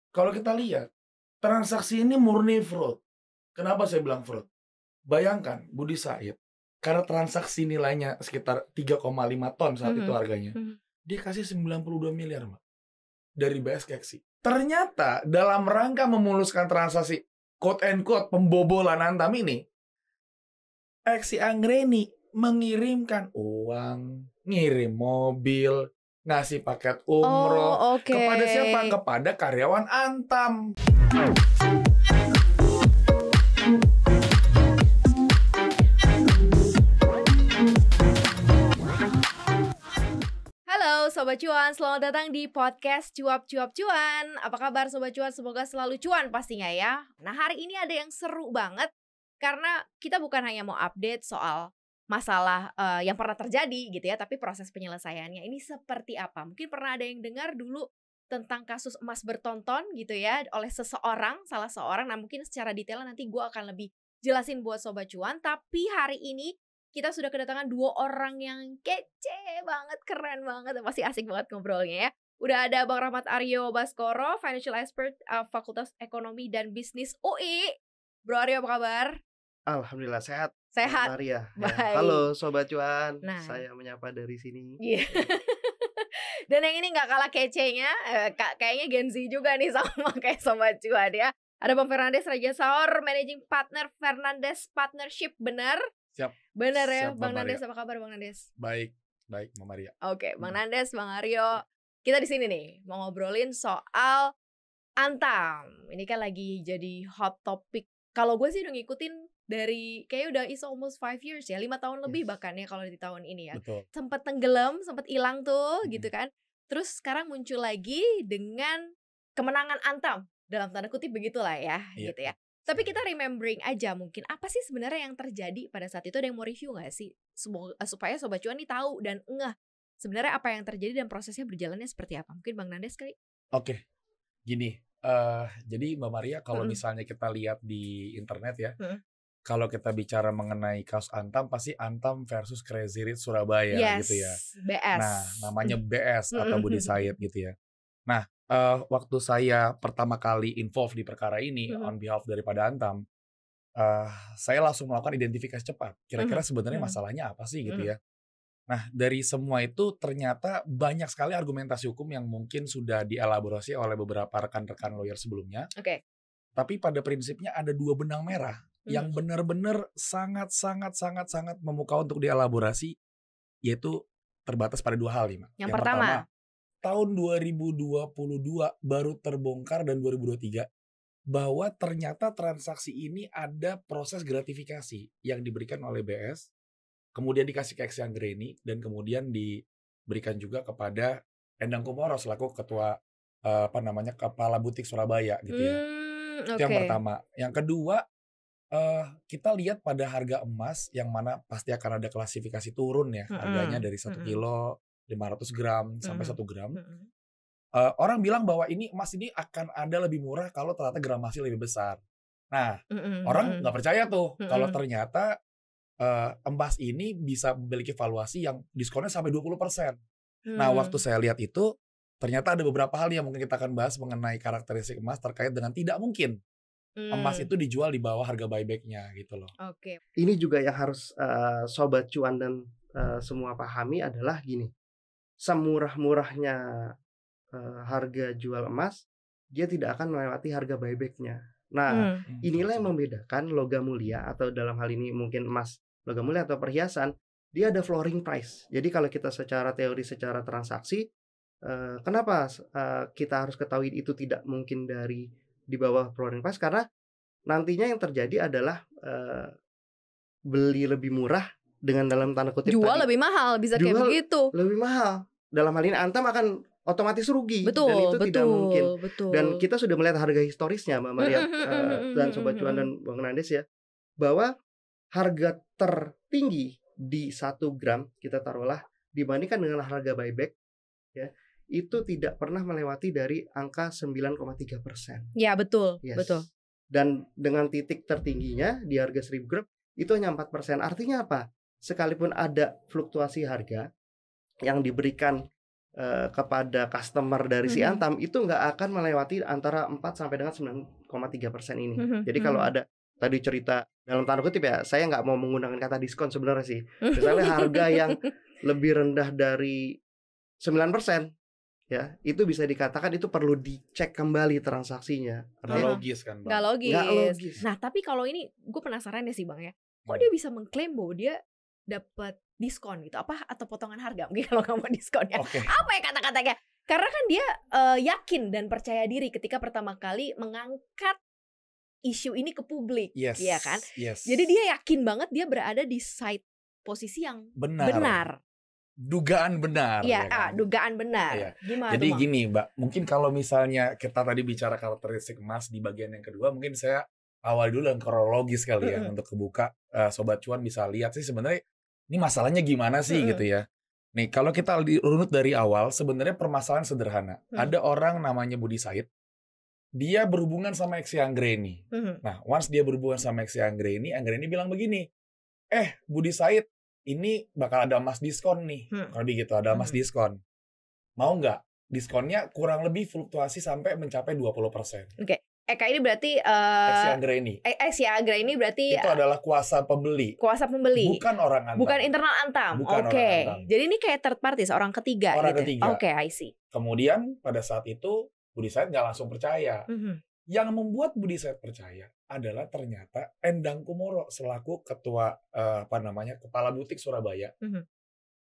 Kalau kita lihat, transaksi ini murni fraud. Kenapa saya bilang fraud? Bayangkan Budi Said, karena transaksi nilainya sekitar 3,5 ton saat itu harganya, dia kasih 92 miliar, Mbak, dari BS ke Eksi. Ternyata dalam rangka memuluskan transaksi quote and quote pembobolan Antam ini, Eksi Anggreni mengirimkan uang, ngirim mobil, ngasih paket umroh kepada siapa? Kepada karyawan Antam. Halo Sobat Cuan, selamat datang di podcast Cuap-Cuap Cuan. Apa kabar Sobat Cuan? Semoga selalu cuan pastinya ya. Nah, hari ini ada yang seru banget karena kita bukan hanya mau update soal masalah yang pernah terjadi gitu ya, tapi proses penyelesaiannya ini seperti apa. Mungkin pernah ada yang dengar dulu tentang kasus emas bertonton gitu ya oleh seseorang, salah seorang. Nah, mungkin secara detail nanti gue akan lebih jelasin buat Sobat Cuan. Tapi hari ini kita sudah kedatangan dua orang yang kece banget, keren banget, masih asik banget ngobrolnya ya. Udah ada Bang Rahmat Aryo Baskoro, Financial Expert Fakultas Ekonomi dan Bisnis UI. Bro Aryo, apa kabar? Alhamdulillah sehat. Sehat. Maria. Baik. Ya. Halo Sobat Cuan, Nah. saya menyapa dari sini. Yeah. Dan yang ini gak kalah kecenya, kayaknya Gen Z juga nih sama kayak Sobat Cuan ya. Ada Bang Fernandes Raja Saur, Managing Partner Fernandes Partnership, benar? Siap. Benar ya, Siap, Bang Mbak Nandes, Maria. apa kabar Bang Nandes? Baik, Mbak Maria. Oke, Bang Nandes, Bang Aryo, kita di sini nih mau ngobrolin soal Antam. Ini kan lagi jadi hot topic. Kalau gue sih udah ngikutin dari kayak udah is almost 5 years ya, 5 tahun lebih bahkan ya kalau di tahun ini ya. Betul. Sempet tenggelam, sempet hilang tuh gitu kan. Terus sekarang muncul lagi dengan kemenangan Antam dalam tanda kutip begitulah ya, gitu ya. Tapi kita remembering aja mungkin apa sih sebenarnya yang terjadi pada saat itu. Ada yang mau review gak sih? Supaya Sobat Cuan nih tahu dan ngeh sebenarnya apa yang terjadi dan prosesnya berjalannya seperti apa. Mungkin Bang Nandes kali? Oke, gini. Jadi Mbak Maria, kalau misalnya kita lihat di internet ya, kalau kita bicara mengenai kasus Antam, pasti Antam versus Crazy Rich Surabaya gitu ya. BS. Nah, namanya BS atau Budi Said gitu ya. Nah, waktu saya pertama kali involve di perkara ini on behalf daripada Antam, saya langsung melakukan identifikasi cepat. Kira-kira sebenarnya masalahnya apa sih gitu ya. Nah, dari semua itu ternyata banyak sekali argumentasi hukum yang mungkin sudah dielaborasi oleh beberapa rekan-rekan lawyer sebelumnya. Oke. Tapi pada prinsipnya ada dua benang merah yang benar-benar sangat memukau untuk dielaborasi, yaitu terbatas pada dua hal nih, Mbak. Yang pertama, tahun 2022 baru terbongkar dan 2023 bahwa ternyata transaksi ini ada proses gratifikasi yang diberikan oleh BS, kemudian dikasih ke Eksi Anggreni, dan kemudian diberikan juga kepada Endang Kumoro selaku ketua kepala butik Surabaya gitu ya. Itu yang pertama. Yang kedua, kita lihat pada harga emas yang mana pasti akan ada klasifikasi turun ya, harganya dari 1 kilo 500 gram sampai 1 gram. Orang bilang bahwa ini emas ini akan ada lebih murah kalau ternyata gramasi lebih besar. Nah, orang nggak percaya tuh kalau ternyata emas ini bisa memiliki valuasi yang diskonnya sampai 20%. Nah, waktu saya lihat itu ternyata ada beberapa hal yang mungkin kita akan bahas mengenai karakteristik emas terkait dengan tidak mungkin emas itu dijual di bawah harga buyback-nya gitu loh. Oke. Ini juga yang harus Sobat Cuan dan semua pahami adalah gini. Semurah-murahnya harga jual emas, dia tidak akan melewati harga buyback-nya. Nah, inilah yang membedakan logam mulia atau dalam hal ini mungkin emas, logam mulia atau perhiasan, dia ada flooring price. Jadi kalau kita secara teori, secara transaksi, kenapa kita harus ketahui itu tidak mungkin di bawah flooring price? Karena nantinya yang terjadi adalah beli lebih murah dengan dalam tanda kutip jual tadi, lebih mahal, bisa kayak begitu. Lebih mahal. Dalam hal ini Antam akan otomatis rugi. Betul, dan itu tidak mungkin. Betul. Dan kita sudah melihat harga historisnya Mbak Maria dan Sobat Cuan dan Bang Nandes ya, bahwa harga tertinggi di 1 gram kita taruhlah dibandingkan dengan harga buyback ya, itu tidak pernah melewati dari angka 9,3%. Ya, betul. Yes. Betul. Dan dengan titik tertingginya di harga 1000 gram itu hanya 4%. Artinya apa? Sekalipun ada fluktuasi harga yang diberikan kepada customer dari si Mhm. Antam itu nggak akan melewati antara 4 sampai dengan 9,3% ini. Mhm, Jadi kalau mhm. ada tadi cerita dalam tanda kutip ya, saya nggak mau menggunakan kata diskon sebenarnya sih. Misalnya harga yang lebih rendah dari 9%, ya, itu bisa dikatakan itu perlu dicek kembali transaksinya. Nggak Artinya logis kan Nggak bang? logis. nggak logis. Nah, tapi kalau ini gue penasaran ya sih Bang ya. Kok Hmm. dia bisa mengklaim bahwa dia dapat diskon gitu? Apa atau potongan harga? Mungkin kalau nggak mau diskon ya. Oke. Apa ya kata-katanya? Karena kan dia yakin dan percaya diri ketika pertama kali mengangkat isu ini ke publik, Yes. ya kan? Yes. Jadi dia yakin banget dia berada di side posisi yang benar. benar. Dugaan benar. Iya, ya kan? dugaan benar. Iya. Gimana Jadi tuh, Bang? gini Mbak, mungkin kalau misalnya kita tadi bicara karakteristik emas di bagian yang kedua, mungkin saya awal dulu dengan kronologis kali ya, untuk kebuka Sobat Cuan bisa lihat sih sebenarnya ini masalahnya gimana sih gitu ya. Nih kalau kita runut dari awal, sebenarnya permasalahan sederhana. Ada orang namanya Budi Said, dia berhubungan sama Eksi Anggreni. Nah, once dia berhubungan sama Eksi Anggreni bilang begini, Budi Said, ini bakal ada emas diskon nih. Kalau begitu ada emas diskon. Mau nggak? Diskonnya kurang lebih fluktuasi sampai mencapai 20%. Oke. Eka ini berarti Eksi Anggreni. Eksi Anggreni ini berarti Itu adalah kuasa pembeli. kuasa pembeli. Bukan orang Antam. Bukan internal Antam. Bukan Oke. orang Antam. Jadi ini kayak third party, seorang ketiga Orang gitu. ketiga. Oke, I see. Kemudian pada saat itu Budi Said nggak langsung percaya. Yang membuat Budi Said percaya adalah ternyata Endang Kumoro selaku ketua kepala butik Surabaya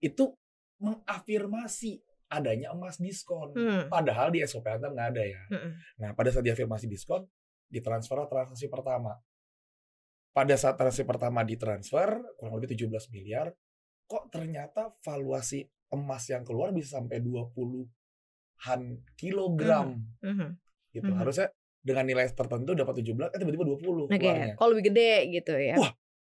itu mengafirmasi adanya emas diskon. Padahal di SOP Antam nggak ada ya. Nah pada saat diafirmasi diskon, ditransfer transaksi pertama. Pada saat transaksi pertama ditransfer kurang lebih 17 miliar, kok ternyata valuasi emas yang keluar bisa sampai 20-an kilogram. Gitu. Harusnya dengan nilai tertentu dapat 17, tiba-tiba 20 keluarnya. Kalau lebih gede gitu ya. Wah,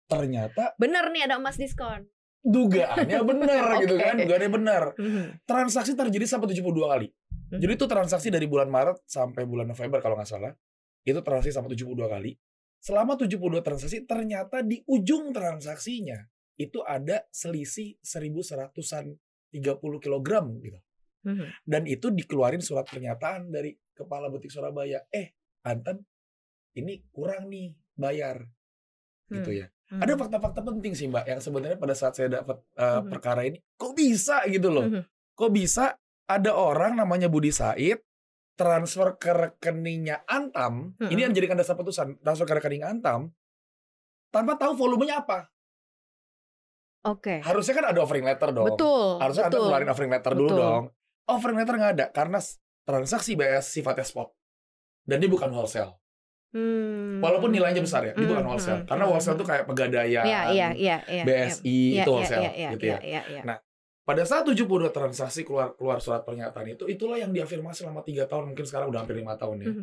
ternyata bener nih ada emas diskon. Dugaannya benar gitu kan, Oke. dugaannya benar. Transaksi terjadi sampai 72 kali. Jadi itu transaksi dari bulan Maret sampai bulan November kalau nggak salah. Itu transaksi sampai 72 kali. Selama 72 transaksi ternyata di ujung transaksinya itu ada selisih 1.100-an 30 kilogram gitu. Dan itu dikeluarin surat pernyataan dari kepala butik Surabaya. Antam ini kurang nih bayar. Gitu ya. Ada fakta-fakta penting sih Mbak yang sebenarnya pada saat saya dapat perkara ini kok bisa gitu loh. Kok bisa ada orang namanya Budi Said transfer ke rekeningnya Antam, ini yang dijadikan dasar putusan, transfer ke rekening Antam tanpa tahu volumenya apa. Oke. Harusnya kan ada offering letter dong. Betul. Harusnya Antam keluarin offering letter dulu Betul. dong. Offering letter nggak ada karena transaksi BS sifatnya spot dan dia bukan wholesale. Walaupun nilainya besar ya, dia bukan wholesale. Karena wholesale tuh kayak Pegadaian, BSI itu wholesale gitu ya. Nah, pada saat 72 transaksi keluar surat pernyataan itu, itulah yang diafirmasi selama 3 tahun, mungkin sekarang udah hampir 5 tahun ya.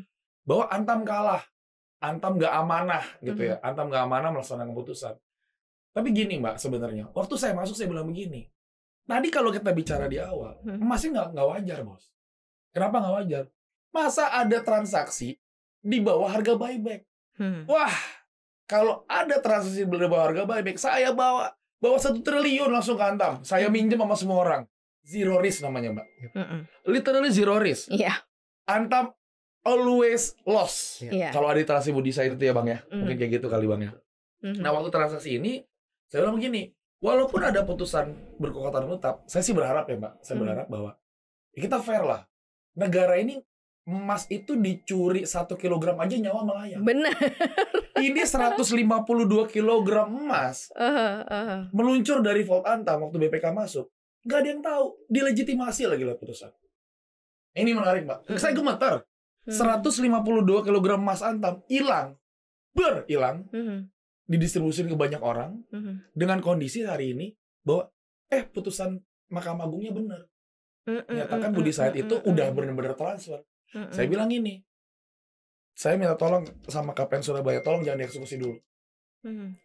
Bahwa Antam kalah. Antam nggak amanah gitu ya. Antam nggak amanah melaksanakan keputusan. Tapi gini Mbak sebenarnya, waktu saya masuk saya bilang begini. Tadi kalau kita bicara di awal, emasnya nggak wajar bos. Kenapa nggak wajar? Masa ada transaksi di bawah harga buyback? Wah, kalau ada transaksi di bawah harga buyback, saya bawa 1 triliun langsung ke Antam. Saya minjem sama semua orang. Zero risk namanya Mbak. Literally zero risk. Antam always loss. Kalau ada transaksi Budi Said itu ya Bang ya. Mungkin kayak gitu kali Bang ya. Nah waktu transaksi ini, saya bilang begini. Walaupun ada putusan berkekuatan tetap, saya sih berharap ya Mbak. Saya berharap bahwa ya kita fair lah. Negara ini emas itu dicuri 1 kilogram aja nyawa melayang. Benar. Ini 152 kilogram emas meluncur dari Vault Antam waktu BPK masuk. Gak ada yang tahu. Dilegitimasi lagi lah putusan. Ini menarik Mbak. Saya gemetar. 152 kilogram emas Antam hilang. Hilang. Didistribusin ke banyak orang. Dengan kondisi hari ini bahwa putusan Mahkamah Agungnya benar. Menyatakan Budi Said itu udah benar-benar transfer. Saya bilang ini. Saya minta tolong sama KPN Surabaya, tolong jangan dieksekusi dulu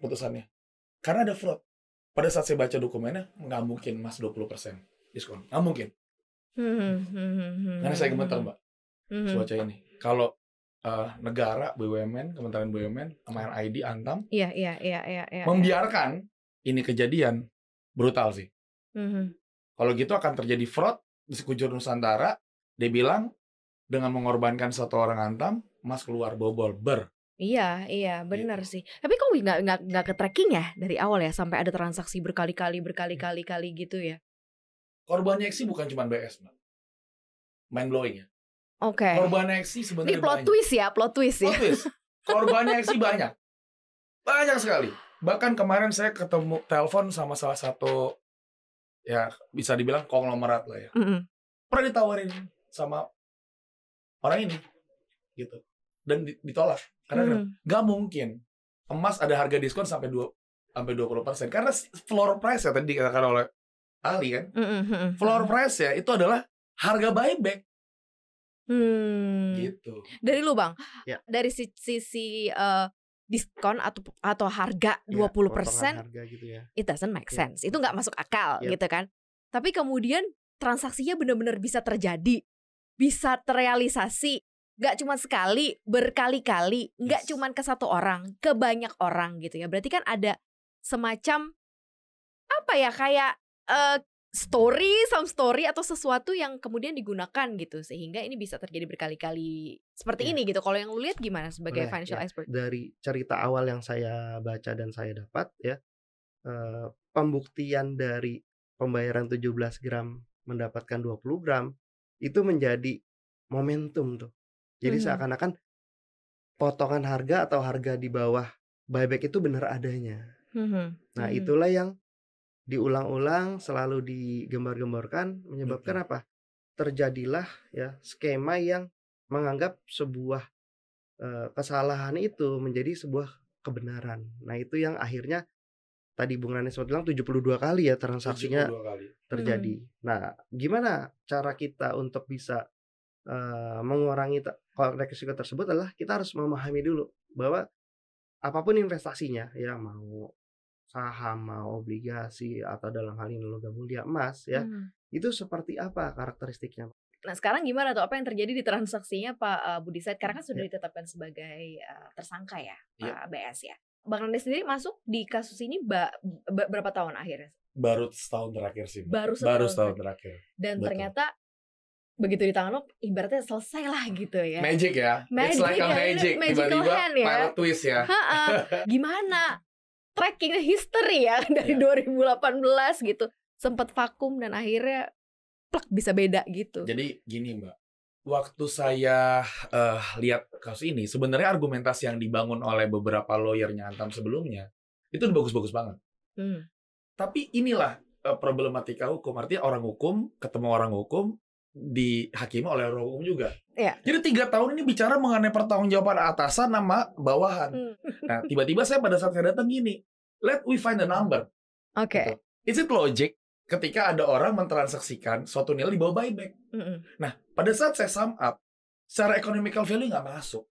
putusannya. Karena ada fraud. Pada saat saya baca dokumennya, nggak mungkin mas 20% diskon. Nggak mungkin. Karena saya gemetar Mbak. Baca ini. Kalau negara, BUMN, Kementerian BUMN, sama NID, Antam, membiarkan ini kejadian, brutal sih. Kalau gitu akan terjadi fraud, di sekujur Nusantara, dia bilang dengan mengorbankan satu orang Antam, emas keluar bobol Iya, gitu. benar sih. Tapi kok nggak ke tracking ya dari awal ya sampai ada transaksi berkali-kali gitu ya? Korbannya Eksi bukan cuma BS, Mbak. Mind blowing ya. Oke. Korbannya Eksi Ini sebenarnya plot banyak. twist ya. Plot twist. Korbannya Eksi banyak. Banyak sekali. Bahkan kemarin saya ketemu telepon sama salah satu, ya bisa dibilang konglomerat lah ya. Pernah ditawarin sama orang ini gitu. Dan ditolak. Karena nggak mungkin emas ada harga diskon sampai 20%. Karena floor price ya tadi dikatakan oleh ahli kan. Floor price ya itu adalah harga buyback. Gitu. Dari lu Bang, Ya. dari sisi diskon atau harga 20%, harga gitu ya. it doesn't make sense. Itu nggak masuk akal gitu kan. Tapi kemudian transaksinya benar-benar bisa terjadi, bisa terrealisasi, nggak cuma sekali, berkali-kali, nggak cuma ke satu orang, ke banyak orang gitu ya. Berarti kan ada semacam apa ya, kayak some story atau sesuatu yang kemudian digunakan gitu sehingga ini bisa terjadi berkali-kali seperti ini gitu. Kalau yang lu lihat gimana sebagai financial expert? Dari cerita awal yang saya baca dan saya dapat ya, pembuktian dari pembayaran 17 gram mendapatkan 20 gram itu menjadi momentum tuh. Jadi seakan-akan potongan harga atau harga di bawah buyback itu benar adanya. Nah, itulah yang diulang-ulang, selalu digembar-gemborkan, menyebabkan apa? Terjadilah ya skema yang menganggap sebuah kesalahan itu menjadi sebuah kebenaran. Nah, itu yang akhirnya tadi Bung Rani sempat bilang 72 kali ya transaksinya 72 kali terjadi. Nah, gimana cara kita untuk bisa mengurangi resiko tersebut adalah kita harus memahami dulu bahwa apapun investasinya ya, mau saham, mau obligasi, atau dalam hal ini logam mulia emas ya, itu seperti apa karakteristiknya. Nah sekarang gimana tuh, apa yang terjadi di transaksinya Pak Budi Said? Karena kan sudah ditetapkan sebagai tersangka ya Pak BS ya. Bang Randi sendiri masuk di kasus ini berapa tahun akhirnya? Baru setahun terakhir sih. Baru setahun terakhir. Dan ternyata begitu di tangan lo ibaratnya selesai lah gitu ya. Magic ya. It's like a magic. Tiba-tiba pilot twist ya. Gimana? Tracking history ya dari 2018 gitu. Sempat vakum dan akhirnya plak bisa beda gitu. Jadi gini Mbak. Waktu saya lihat kasus ini, sebenarnya argumentasi yang dibangun oleh beberapa lawyernya Antam sebelumnya itu udah bagus-bagus banget. Tapi inilah problematika hukum. Artinya orang hukum ketemu orang hukum, dihakimi oleh orang hukum juga. Jadi 3 tahun ini bicara mengenai pertanggungjawaban atasan sama bawahan. Nah, tiba-tiba saya pada saat saya datang gini, let we find a number. Oke. Is it logic ketika ada orang mentransaksikan suatu nilai di bawah buyback? Nah, pada saat saya sum up, secara economical value nggak masuk.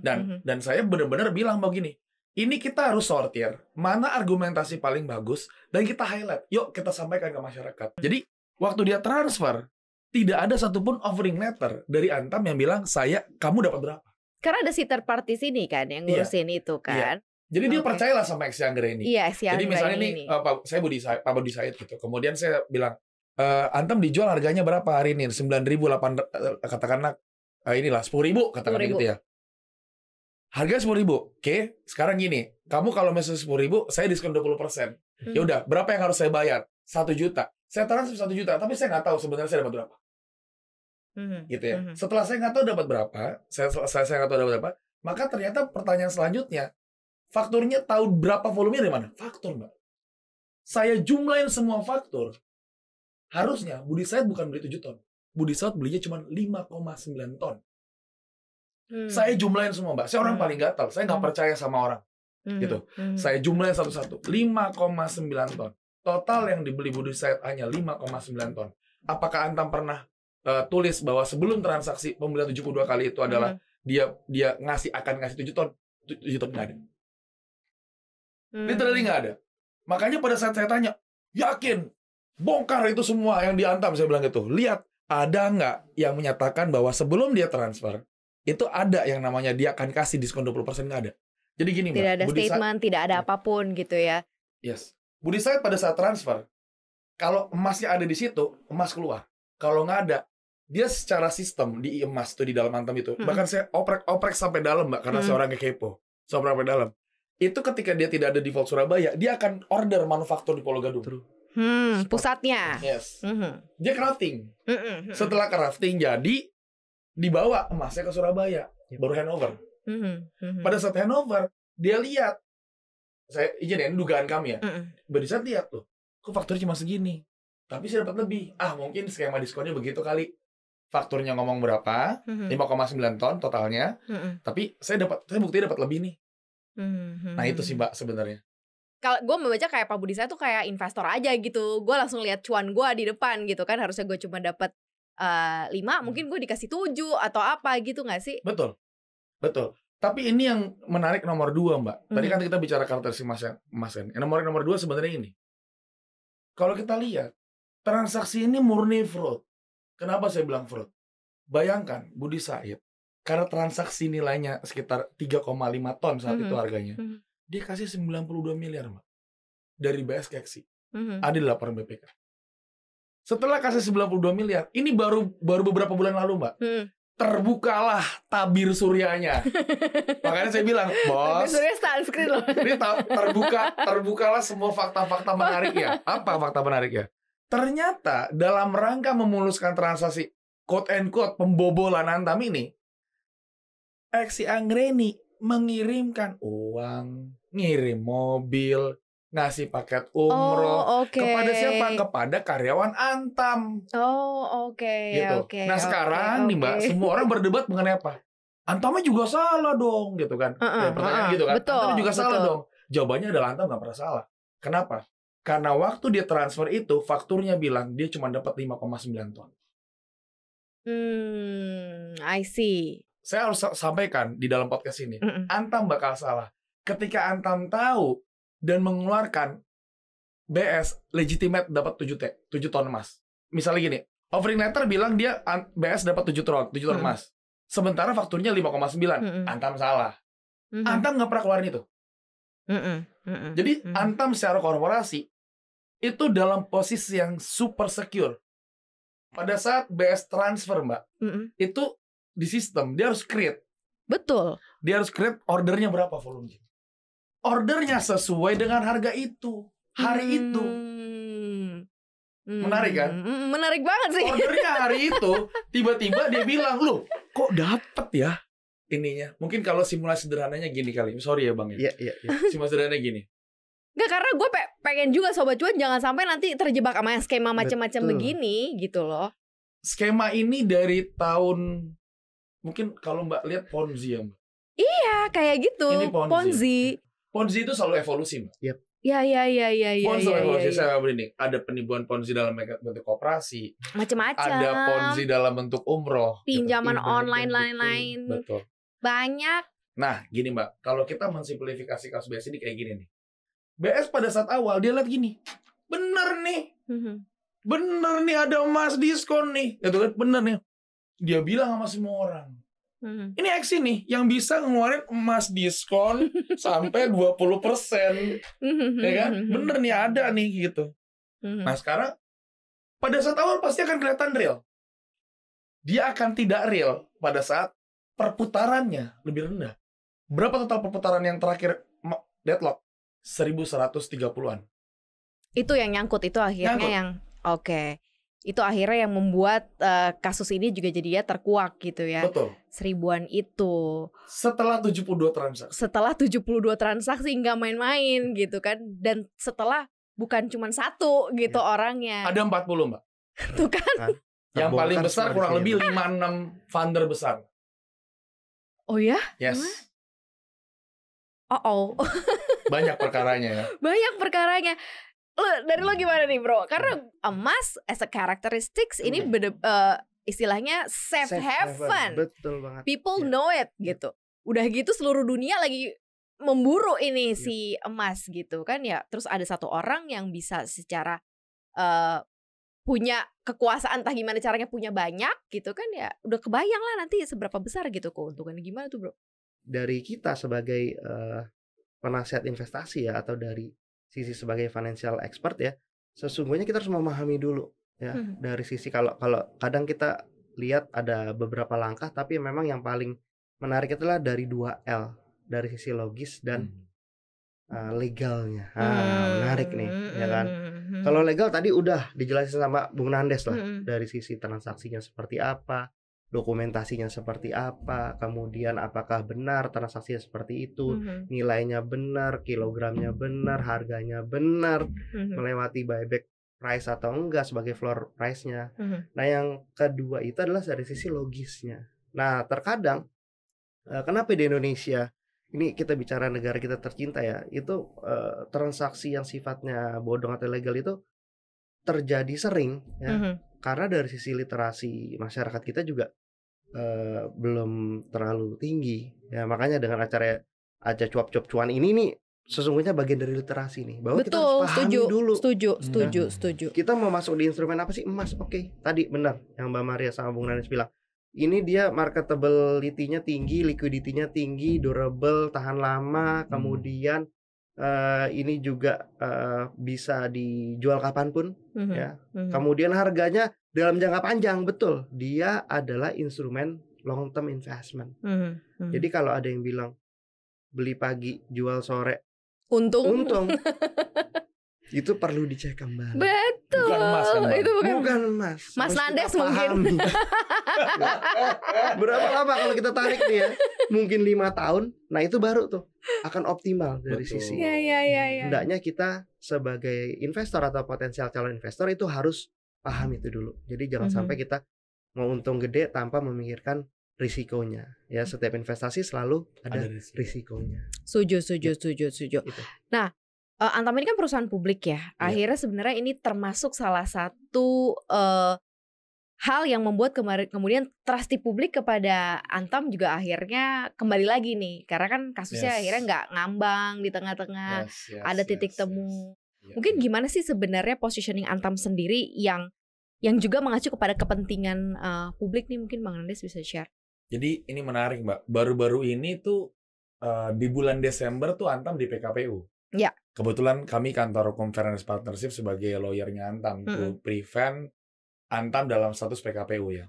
Dan saya benar-benar bilang begini, ini kita harus sortir mana argumentasi paling bagus dan kita highlight. Yuk kita sampaikan ke masyarakat. Jadi waktu dia transfer, tidak ada satupun offering letter dari Antam yang bilang kamu dapat berapa. Karena ada si third party sini kan yang ngurusin itu kan. Jadi dia percayalah sama Eksi Anggra ini. Jadi misalnya nih saya Pak Budi Said gitu. Kemudian saya bilang, Antam dijual harganya berapa hari ini? 9.800 katakanlah inilah 10.000 katakanlah gitu ya. Harga 10.000. Oke, sekarang gini, kamu kalau misalnya 10.000, saya diskon 20%. Ya udah, berapa yang harus saya bayar? 1 juta. Saya transfer 1 juta, tapi saya nggak tahu sebenarnya saya dapat berapa. Gitu ya. Setelah saya nggak tahu dapat berapa, saya nggak tahu dapat berapa, maka ternyata pertanyaan selanjutnya, fakturnya tahu berapa volumenya dari mana? Faktur, Mbak. Saya jumlahin semua faktur. Harusnya Budi Said bukan beli 7 ton. Budi Said belinya cuma 5,9 ton. Saya jumlahin semua, Mbak. Saya orang paling gatal. Saya nggak percaya sama orang. Gitu. Saya jumlahin satu-satu. 5,9 ton. Total yang dibeli Budi Said hanya 5,9 ton. Apakah Antam pernah tulis bahwa sebelum transaksi pembelian 72 kali itu adalah dia akan ngasih 7 ton? 7 ton nggak ada. Literally nggak ada. Makanya pada saat saya tanya, yakin bongkar itu semua yang diantam, saya bilang gitu. Lihat, ada nggak yang menyatakan bahwa sebelum dia transfer itu ada yang namanya dia akan kasih diskon 20%? Nggak ada. Jadi gini, Mbak. Tidak ada statement, tidak ada apapun gitu ya. Yes. Budi Said pada saat transfer, kalau emasnya ada di situ, emas keluar. Kalau nggak ada, dia secara sistem di emas tuh di dalam Antam itu. Bahkan saya oprek sampai dalam, Mbak, karena saya orang yang kepo. Sampai dalam. Itu ketika dia tidak ada di Vault Surabaya, dia akan order manufaktur di Pulau Gadung. Pusatnya. Yes. Dia crafting. Setelah crafting jadi dibawa emasnya ke Surabaya, baru handover. Pada saat handover, dia lihat, saya izin ya, ini dugaan kami ya. Pada saat lihat tuh, kok fakturnya cuma segini, tapi saya dapat lebih. Mungkin skema diskonnya begitu kali. Fakturnya ngomong berapa? 5,9 ton totalnya. Tapi saya buktinya dapat lebih nih. Nah itu sih Mbak sebenarnya. Kalau gue membaca kayak Pak Budi saya tuh kayak investor aja gitu. Gue langsung lihat cuan gue di depan gitu kan. Harusnya gue cuma dapat 5, mungkin gue dikasih 7 atau apa gitu gak sih? Betul. Tapi ini yang menarik nomor 2 Mbak. Tadi kan kita bicara karakteristik emas kan. Nomor 2 sebenarnya ini. Kalau kita lihat, transaksi ini murni fraud. Kenapa saya bilang fraud? Bayangkan Budi Said, karena transaksi nilainya sekitar 3,5 ton saat itu harganya. Dia kasih 92 miliar Mbak. Dari BS ke Eksi. Ada di laporan BPK. Setelah kasih 92 miliar, ini baru beberapa bulan lalu Mbak. Terbukalah tabir suryanya. Makanya saya bilang, bos, Surya sunscreen loh. ini terbukalah semua fakta-fakta menariknya. Apa fakta menariknya? Ternyata dalam rangka memuluskan transaksi quote and quote pembobolan Antam ini, Eksi Anggreni mengirimkan uang, ngirim mobil, ngasih paket umroh kepada siapa? Kepada karyawan Antam. Gitu. Nah sekarang nih Mbak, semua orang berdebat mengenai apa? Antamnya juga salah dong, gitu kan? Pertanyaan gitu kan? Antamnya juga salah dong. Jawabannya adalah Antam nggak pernah salah. Kenapa? Karena waktu dia transfer itu, fakturnya bilang dia cuma dapat 5,9 ton. I see. Saya harus sampaikan di dalam podcast ini, Antam bakal salah. Ketika Antam tahu dan mengeluarkan BS legitimate dapat 7 ton emas. Misalnya gini, offering letter bilang dia BS dapat 7 ton emas. Sementara fakturnya 5,9. Antam salah. Antam nggak pernah keluarin itu. Jadi Antam secara korporasi itu dalam posisi yang super secure. Pada saat BS transfer Mbak, itu di sistem dia harus create. Betul. Dia harus create ordernya berapa volumenya. Ordernya sesuai dengan harga itu, hari itu. Menarik kan? Menarik banget sih. Ordernya hari itu, tiba-tiba dia bilang, loh kok dapet ya ininya. Mungkin kalau simulasi sederhananya gini kali. Sorry ya Bang ya. Iya. Simulasi sederhananya gini. Nggak, karena gue pengen juga Sobat Cuan jangan sampai nanti terjebak sama skema macam-macam begini gitu loh. Skema ini dari tahun, mungkin kalau Mbak lihat Ponzi ya Mbak. Iya kayak gitu. Ini Ponzi. Ponzi. Ponzi itu selalu evolusi Mbak. Yep. Ya. Ponzi selalu evolusi. Saya ini ada penipuan Ponzi dalam bentuk koperasi. Macam-macam. Ada Ponzi dalam bentuk umroh. Pinjaman gitu. online lain-lain. Betul. Banyak. Nah gini Mbak, kalau kita mensimplifikasi kasus BS ini kayak gini nih. BS pada saat awal dia lihat gini, bener nih ada emas diskon nih, gitu kan, bener nih. Dia bilang sama semua orang, ini Eksi nih yang bisa ngeluarin emas diskon sampai 20%, ya kan, bener nih ada nih gitu. Nah sekarang pada saat awal pasti akan kelihatan real. Dia akan tidak real pada saat perputarannya lebih rendah. Berapa total perputaran yang terakhir deadlock? 1.130-an. Itu yang nyangkut, itu akhirnya yang itu akhirnya yang membuat kasus ini juga jadinya terkuak gitu ya. Betul. 1000-an itu. Setelah 72 transaksi nggak main-main gitu kan. Dan setelah bukan cuma satu gitu orangnya. Ada 40 Mbak. Tuh kan. Yang paling besar kurang lebih 5-6 founder besar. Oh ya? Yes. Banyak perkaranya ya. Dari lo gimana nih bro? Karena emas as a characteristics ini istilahnya safe haven. Betul banget. People know it gitu. Udah gitu seluruh dunia lagi memburu ini si emas gitu kan ya. Terus ada satu orang yang bisa secara punya kekuasaan, entah gimana caranya punya banyak gitu kan ya. Udah kebayang lah nanti seberapa besar gitu keuntungannya. Gimana tuh bro? Dari kita sebagai penasihat investasi ya, atau dari sisi sebagai financial expert ya, sesungguhnya kita harus memahami dulu ya. Dari sisi kalau kalau kadang kita lihat ada beberapa langkah, tapi memang yang paling menarik itulah dari 2L, dari sisi logis dan legalnya. Menarik nih, ya kan. Kalau legal tadi udah dijelasin sama Bung Nandes lah, dari sisi transaksinya seperti apa, dokumentasinya seperti apa, kemudian apakah benar transaksinya seperti itu, nilainya benar, kilogramnya benar, harganya benar, melewati buyback price atau enggak sebagai floor price-nya. Nah, yang kedua itu adalah dari sisi logisnya. Nah, terkadang kenapa di Indonesia ini kita bicara negara kita tercinta ya, itu transaksi yang sifatnya bodong atau ilegal itu terjadi sering ya, karena dari sisi literasi masyarakat kita juga belum terlalu tinggi ya. Makanya dengan acara cuap-cuap cuan ini nih sesungguhnya bagian dari literasi nih, bahwa kita harus pahami dulu. Setuju. Kita mau masuk di instrumen apa sih? Emas. Oke, tadi benar yang Mbak Maria sama Bung Nanis bilang. Ini dia marketability-nya tinggi, liquidity-nya tinggi, durable, tahan lama, kemudian ini juga bisa dijual kapanpun, ya. Kemudian harganya dalam jangka panjang, betul. Dia adalah instrumen long term investment. Jadi kalau ada yang bilang beli pagi, jual sore, untung. Itu perlu dicek kembali. Betul. Bukan emas kan, Bang? Itu Bukan emas. Mas Harus Nandes kita pahami. Berapa lama kalau kita tarik nih ya? Mungkin 5 tahun. Nah, itu baru tuh akan optimal dari Betul. sisi. Ya. Hendaknya kita sebagai investor atau potensial calon investor itu harus paham itu dulu. Jadi jangan sampai kita mau untung gede tanpa memikirkan risikonya. Ya, setiap investasi selalu ada risikonya. Setuju. Gitu. Nah, Antam ini kan perusahaan publik ya. Akhirnya sebenarnya ini termasuk salah satu hal yang membuat kemudian trust di publik kepada Antam juga akhirnya kembali lagi nih. Karena kan kasusnya akhirnya nggak ngambang di tengah-tengah, ada titik temu. Mungkin gimana sih sebenarnya positioning Antam sendiri yang juga mengacu kepada kepentingan publik nih, mungkin Bang Nandes bisa share. Jadi ini menarik, Mbak. Baru-baru ini tuh di bulan Desember tuh Antam di PKPU. Ya. Kebetulan kami kantor Conference Partnership sebagai lawyernya Antam to prevent Antam dalam status PKPU ya.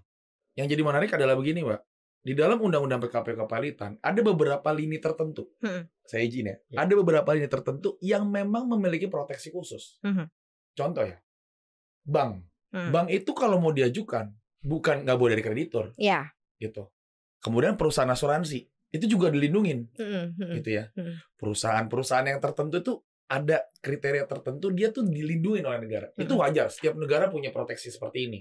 Yang jadi menarik adalah begini, Mbak. Di dalam Undang-Undang PKPU Kepalitan ada beberapa lini tertentu. Saya izin ya. Ada beberapa lini tertentu yang memang memiliki proteksi khusus. Contoh ya, bank. Bank itu kalau mau diajukan bukan nggak boleh dari kreditur. Iya. Gitu. Kemudian perusahaan asuransi itu juga dilindungin, gitu ya. Perusahaan-perusahaan yang tertentu itu ada kriteria tertentu, dia tuh dilindungi oleh negara. Itu wajar, setiap negara punya proteksi seperti ini.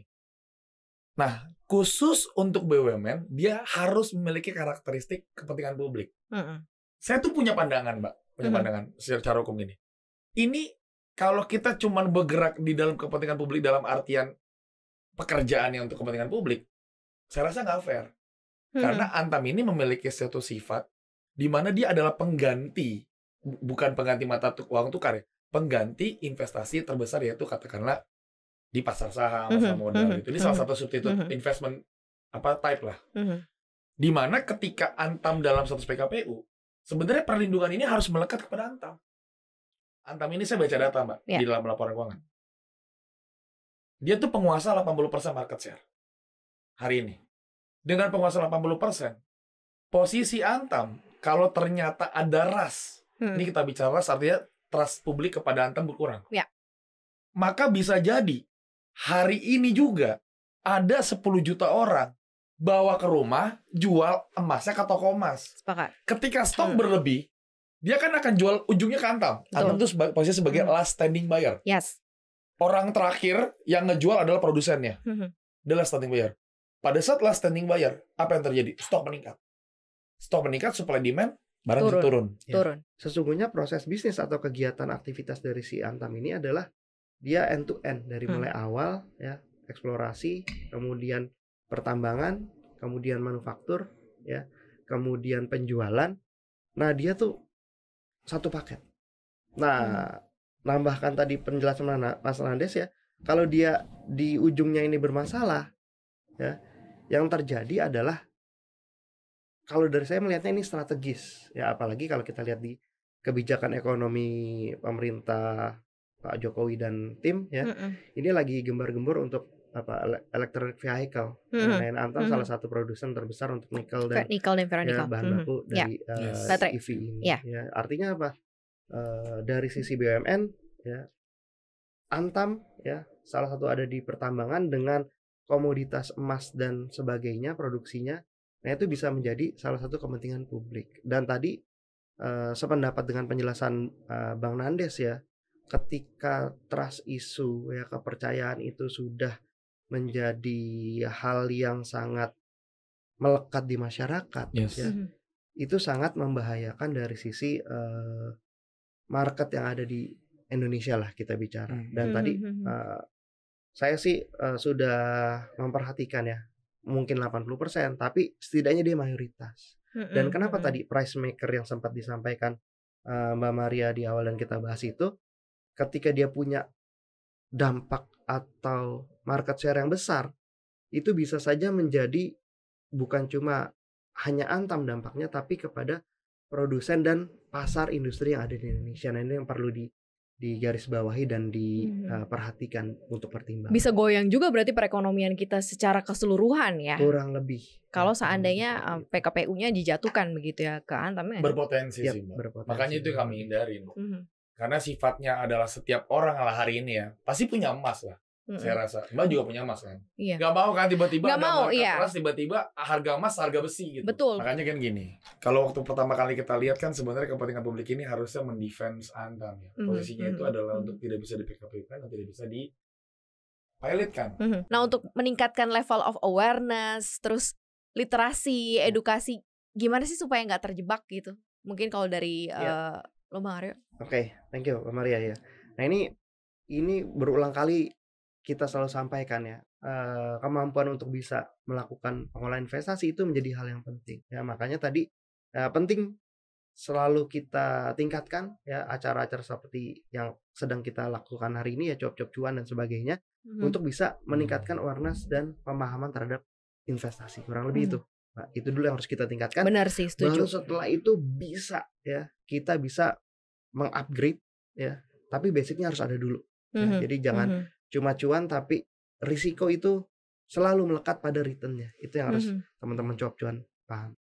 Nah, khusus untuk BUMN, dia harus memiliki karakteristik kepentingan publik. Saya tuh punya pandangan, Mbak. Punya pandangan secara hukum ini. Ini kalau kita cuma bergerak di dalam kepentingan publik dalam artian pekerjaannya untuk kepentingan publik, saya rasa nggak fair. Karena Antam ini memiliki suatu sifat di mana dia adalah pengganti, bukan pengganti mata uang tukar ya, pengganti investasi terbesar, yaitu katakanlah di pasar saham, pasar modal itu. Ini salah satu substitute investment type lah. Di mana ketika Antam dalam status PKPU, sebenarnya perlindungan ini harus melekat kepada Antam. Antam ini saya baca data, Mbak, di dalam laporan keuangan. Dia tuh penguasa 80% market share hari ini. Dengan penguasa 80%, posisi Antam kalau ternyata ada ras, ini kita bicara ras artinya trust publik kepada Antam berkurang. Maka bisa jadi hari ini juga ada 10 juta orang bawa ke rumah, jual emasnya ke toko emas. Sepakat. Ketika stok berlebih, dia kan akan jual ujungnya ke Antam. Antam itu posisi sebagai last standing buyer. Yes. Orang terakhir yang ngejual adalah produsennya. Dia last standing buyer. Pada saat last standing buyer, apa yang terjadi? Stok meningkat. Stok meningkat, supply demand, barang turun. Turun. Sesungguhnya proses bisnis atau kegiatan aktivitas dari si Antam ini adalah dia end to end, dari mulai awal ya, eksplorasi, kemudian pertambangan, kemudian manufaktur ya, kemudian penjualan. Nah, dia tuh satu paket. Nah, nambahkan tadi penjelasan Mas Nandes ya, kalau dia di ujungnya ini bermasalah ya, yang terjadi adalah, kalau dari saya melihatnya ini strategis ya, apalagi kalau kita lihat di kebijakan ekonomi pemerintah Pak Jokowi dan tim ya, ini lagi gembar-gembor untuk electric vehicle. Nah, Antam salah satu produsen terbesar untuk nikel dan bahan baku dari EV ini. Ya, artinya apa? Dari sisi BUMN ya, Antam ya salah satu ada di pertambangan dengan komoditas emas dan sebagainya produksinya. Nah, itu bisa menjadi salah satu kepentingan publik. Dan tadi sependapat dengan penjelasan Bang Nandes ya, ketika trust issue ya, kepercayaan itu sudah menjadi hal yang sangat melekat di masyarakat ya, itu sangat membahayakan dari sisi market yang ada di Indonesia lah kita bicara. Dan tadi saya sih sudah memperhatikan ya, mungkin 80%, tapi setidaknya dia mayoritas. Dan kenapa tadi price maker yang sempat disampaikan Mbak Maria di awal dan kita bahas itu, ketika dia punya dampak atau market share yang besar, itu bisa saja menjadi bukan cuma hanya Antam dampaknya, tapi kepada produsen dan pasar industri yang ada di Indonesia. Nah, ini yang perlu digarisbawahi dan diperhatikan untuk pertimbangan. Bisa goyang juga berarti perekonomian kita secara keseluruhan ya. Kurang lebih. Kalau seandainya PKPU-nya dijatuhkan begitu ya ke Antam ya. Berpotensi sih, Mbak. Makanya itu yang kami hindarin. Karena sifatnya adalah setiap orang lah hari ini ya pasti punya emas lah. Saya rasa Mbak juga punya emas kan. Gak mau kan tiba-tiba ada market keras, tiba-tiba harga emas harga besi gitu. Betul. Makanya kan gini, kalau waktu pertama kali kita lihat kan sebenarnya kepentingan publik ini harusnya mendefense Antam ya. Posisinya itu adalah untuk tidak bisa di PKP-kan dan tidak bisa di pilotkan. Nah, untuk meningkatkan level of awareness, terus literasi, edukasi, gimana sih supaya nggak terjebak gitu? Mungkin kalau dari lo Bang Aryo. Oke, thank you Mbak Maria ya. Nah, ini berulang kali kita selalu sampaikan ya, kemampuan untuk bisa melakukan pengolahan investasi itu menjadi hal yang penting ya. Makanya tadi penting selalu kita tingkatkan ya acara-acara seperti yang sedang kita lakukan hari ini ya, cuap-cuap cuan dan sebagainya, untuk bisa meningkatkan awareness dan pemahaman terhadap investasi. Kurang lebih itu. Nah, itu dulu yang harus kita tingkatkan. Benar sih, setuju. Baru setelah itu bisa ya kita bisa mengupgrade ya, tapi basicnya harus ada dulu ya. Jadi jangan cuma cuan, tapi risiko itu selalu melekat pada returnnya. Itu yang harus teman-teman cuap cuan paham.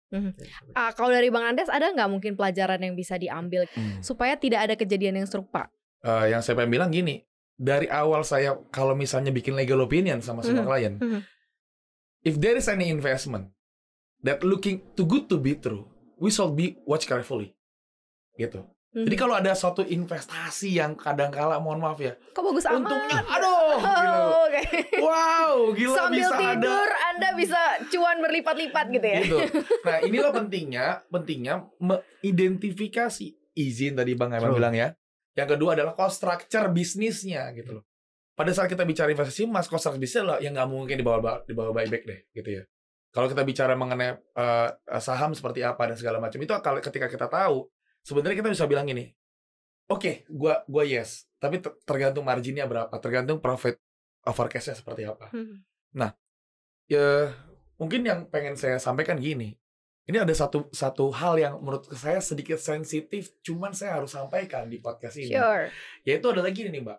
Kalau dari Bang Andes ada nggak mungkin pelajaran yang bisa diambil supaya tidak ada kejadian yang serupa? Yang saya pengen bilang gini, dari awal saya kalau misalnya bikin legal opinion sama semua klien, if there is any investment that looking too good to be true, we should be watch carefully, gitu. Jadi kalau ada suatu investasi yang kadang-kala, mohon maaf ya, kok bagus amat, untungnya aduh gila. Wow, gila. Sambil bisa tidur Anda bisa cuan berlipat-lipat gitu ya. Gitu. Nah, inilah pentingnya mengidentifikasi izin tadi Bang Eman bilang ya. Yang kedua adalah cost structure bisnisnya gitu loh. Pada saat kita bicara investasi emas, cost structure bisnis lah yang nggak mungkin dibawa buyback deh gitu ya. Kalau kita bicara mengenai saham seperti apa dan segala macam, itu ketika kita tahu, sebenarnya kita bisa bilang gini, oke, gua yes, tapi tergantung marginnya berapa, tergantung profit forecast-nya seperti apa. Nah, ya mungkin yang pengen saya sampaikan gini, ini ada satu hal yang menurut saya sedikit sensitif, cuman saya harus sampaikan di podcast ini. Yaitu adalah gini nih Mbak,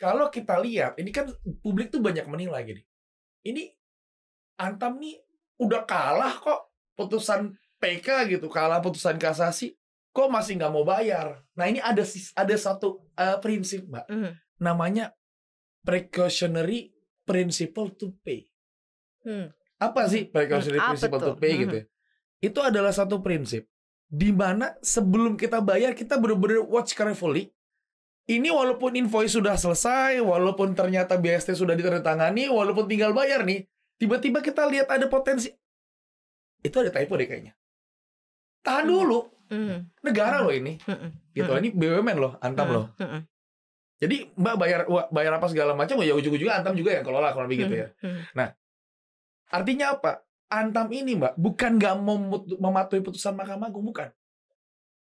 kalau kita lihat, ini kan publik tuh banyak menilai gini, ini Antam nih udah kalah kok putusan PK gitu, kalah putusan kasasi, kok masih nggak mau bayar. Nah, ini ada satu prinsip Mbak, namanya precautionary principle to pay. Apa sih precautionary principle to pay gitu ya? Itu adalah satu prinsip di mana sebelum kita bayar kita benar-benar watch carefully. Ini walaupun invoice sudah selesai, walaupun ternyata BST sudah ditandatangani, walaupun tinggal bayar nih, tiba-tiba kita lihat ada potensi, itu ada typo deh kayaknya. Tahan dulu. Negara loh ini, gitu. Ini BUMN loh, Antam loh. Jadi Mbak bayar apa segala macam, ya ujung-ujungnya Antam juga yang kelola kalau begitu ya. Nah, artinya apa? Antam ini Mbak bukan nggak mau mematuhi putusan Mahkamah Agung, bukan.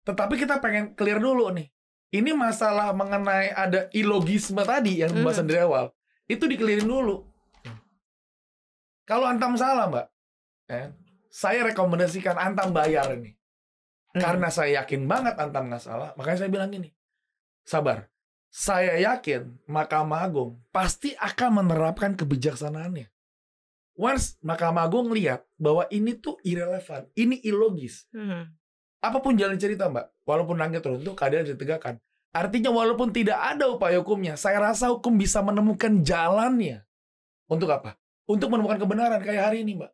Tetapi kita pengen clear dulu nih. Ini masalah mengenai ada ilogisme tadi yang pembahasan dari awal, itu dikelirin dulu. Kalau Antam salah Mbak, saya rekomendasikan Antam bayar nih. Karena saya yakin banget Antam nggak salah, makanya saya bilang gini, sabar. saya yakin Mahkamah Agung pasti akan menerapkan kebijaksanaannya. Once Mahkamah Agung lihat bahwa ini tuh irrelevan, ini ilogis. Apapun jalan cerita, Mbak, walaupun langit runtuh, keadilan ditegakkan. Artinya walaupun tidak ada upaya hukumnya, saya rasa hukum bisa menemukan jalannya. Untuk apa? Untuk menemukan kebenaran kayak hari ini, Mbak.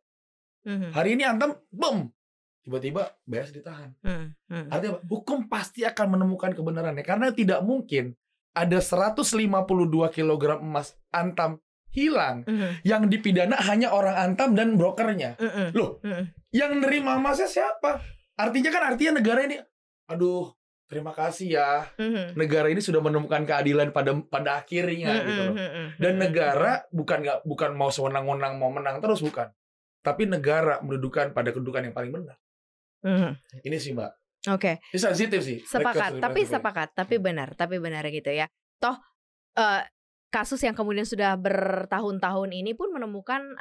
Hari ini Antam, boom, tiba-tiba BS ditahan. Artinya apa? Hukum pasti akan menemukan kebenarannya. Karena tidak mungkin ada 152 kg emas Antam hilang. Yang dipidana hanya orang Antam dan brokernya. Loh, yang nerima emasnya siapa? Artinya negara ini, aduh, terima kasih ya. Negara ini sudah menemukan keadilan pada akhirnya gitu loh. Dan negara bukan mau sewenang-wenang mau menang terus, bukan. Tapi negara mendudukan pada kedudukan yang paling benar. Ini sih, Mbak. Oke. Ini sensitif sih. Sepakat, tapi benar gitu ya. Toh kasus yang kemudian sudah bertahun-tahun ini pun menemukan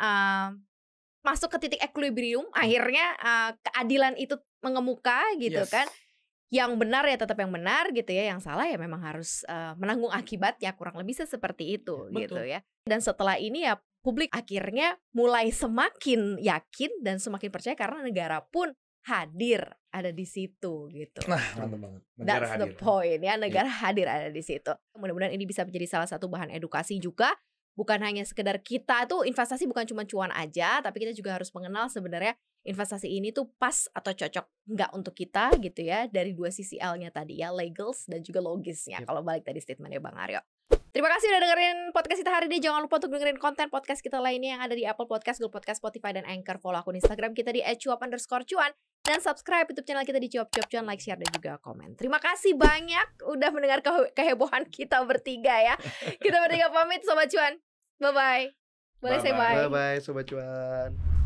masuk ke titik equilibrium, akhirnya keadilan itu mengemuka gitu kan. Yang benar ya tetap yang benar gitu ya, yang salah ya memang harus menanggung akibatnya, kurang lebih seperti itu gitu ya. Dan setelah ini ya publik akhirnya mulai semakin yakin dan semakin percaya karena negara pun hadir ada di situ gitu. Nah, mantap banget. That's the point ya, negara hadir ada di situ. Mudah-mudahan ini bisa menjadi salah satu bahan edukasi juga. Bukan hanya sekedar kita tuh investasi bukan cuma cuan aja, tapi kita juga harus mengenal sebenarnya investasi ini tuh pas atau cocok nggak untuk kita gitu ya. Dari dua sisi L-nya tadi ya, legals dan juga logisnya. Kalau balik tadi statementnya Bang Aryo. Terima kasih udah dengerin podcast kita hari ini. Jangan lupa untuk dengerin konten podcast kita lainnya yang ada di Apple Podcast, Google Podcast, Spotify, dan Anchor. Follow akun Instagram kita di @cuap_cuan. Dan subscribe YouTube channel kita di Cuap Cuan, like, share, dan juga komen. Terima kasih banyak udah mendengar kehebohan kita bertiga ya. Kita bertiga pamit Sobat Cuan. Bye-bye. Boleh say bye. Bye-bye Sobat Cuan.